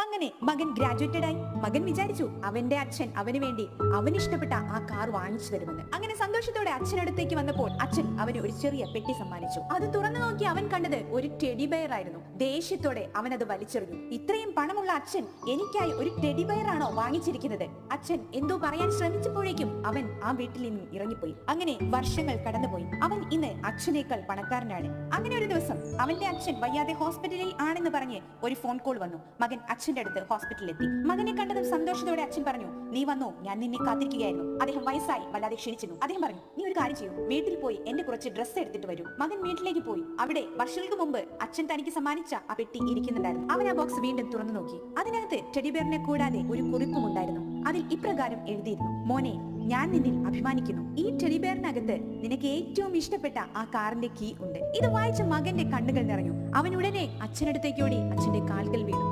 അങ്ങനെ മകൻ ഗ്രാജുവേറ്റഡ് ആയി. മകൻ വിചാരിച്ചു അവന്റെ അച്ഛൻ അവന് വേണ്ടി അവനിഷ്ടപ്പെട്ട ആ കാർ വാങ്ങിച്ചു തരുമെന്ന്. അങ്ങനെ സന്തോഷത്തോടെ അച്ഛനടുത്തേക്ക് വന്നപ്പോൾ അച്ഛൻ അവന് ഒരു ചെറിയ പെട്ടി സമ്മാനിച്ചു. അത് തുറന്നു നോക്കി അവൻ കണ്ടത് ഒരു ടെഡി ബെയർ ആയിരുന്നു. ദേഷ്യത്തോടെ അവൻ അത് വലിച്ചെറിഞ്ഞു. ഇത്രയും പണമുള്ള അച്ഛൻ എനിക്കായി ഒരു ടെഡി ബെയർ ആണോ വാങ്ങിച്ചിരിക്കുന്നത്? അച്ഛൻ എന്തോ പറയാൻ ശ്രമിച്ചപ്പോഴേക്കും അവൻ ആ വീട്ടിൽ നിന്നും ഇറങ്ങിപ്പോയി. അങ്ങനെ വർഷങ്ങൾ കടന്നുപോയി. അവൻ ഇന്ന് അച്ഛനേക്കാൾ പണക്കാരനാണ്. അങ്ങനെ ഒരു ദിവസം അവന്റെ അച്ഛൻ വയ്യാതെ ഹോസ്പിറ്റലിൽ ആണെന്ന് പറഞ്ഞ് ഒരു ഫോൺ കോൾ വന്നു. മകൻ അച്ഛന്റെ അടുത്ത് ഹോസ്പിറ്റലിൽ എത്തി. മകനെ കണ്ടതും സന്തോഷത്തോടെ അച്ഛൻ പറഞ്ഞു, നീ വന്നോ, ഞാൻ നിന്നെ കാത്തിരിക്കുകയായിരുന്നു. അദ്ദേഹം വയസ്സായി വല്ലാതെ ക്ഷണിച്ചിരുന്നു. അദ്ദേഹം പറഞ്ഞു, നീ ഒരു കാര്യം ചെയ്യൂ, വീട്ടിൽ പോയി എന്റെ കുറച്ച് ഡ്രസ്സ് എടുത്തിട്ട് വരൂ. മകൻ വീട്ടിലേക്ക് പോയി. അവിടെ വർഷങ്ങൾക്ക് മുമ്പ് അച്ഛൻ തനിക്ക് സമ്മാനിച്ച ആ പെട്ടി ഇരിക്കുന്നുണ്ടായിരുന്നു. അവൻ ആ ബോക്സ് വീണ്ടും തുറന്നു നോക്കി. അതിനകത്ത് ടെഡിബെയറിനെ കൂടാതെ ഒരു കുറിപ്പും ഉണ്ടായിരുന്നു. അതിൽ ഇപ്രകാരം എഴുതിയിരുന്നു, മോനെ, ഞാൻ നിന്നിൽ അഭിമാനിക്കുന്നു. ഈ ടെഡിബെയറിനകത്ത് നിനക്ക് ഏറ്റവും ഇഷ്ടപ്പെട്ട ആ കാറിന്റെ കീ ഉണ്ട്. ഇത് വായിച്ച മകന്റെ കണ്ണുകൾ നിറഞ്ഞു. അവൻ ഉടനെ അച്ഛനടുത്തേക്ക് ഓടി അച്ഛന്റെ കാൽക്കൽ വീണു.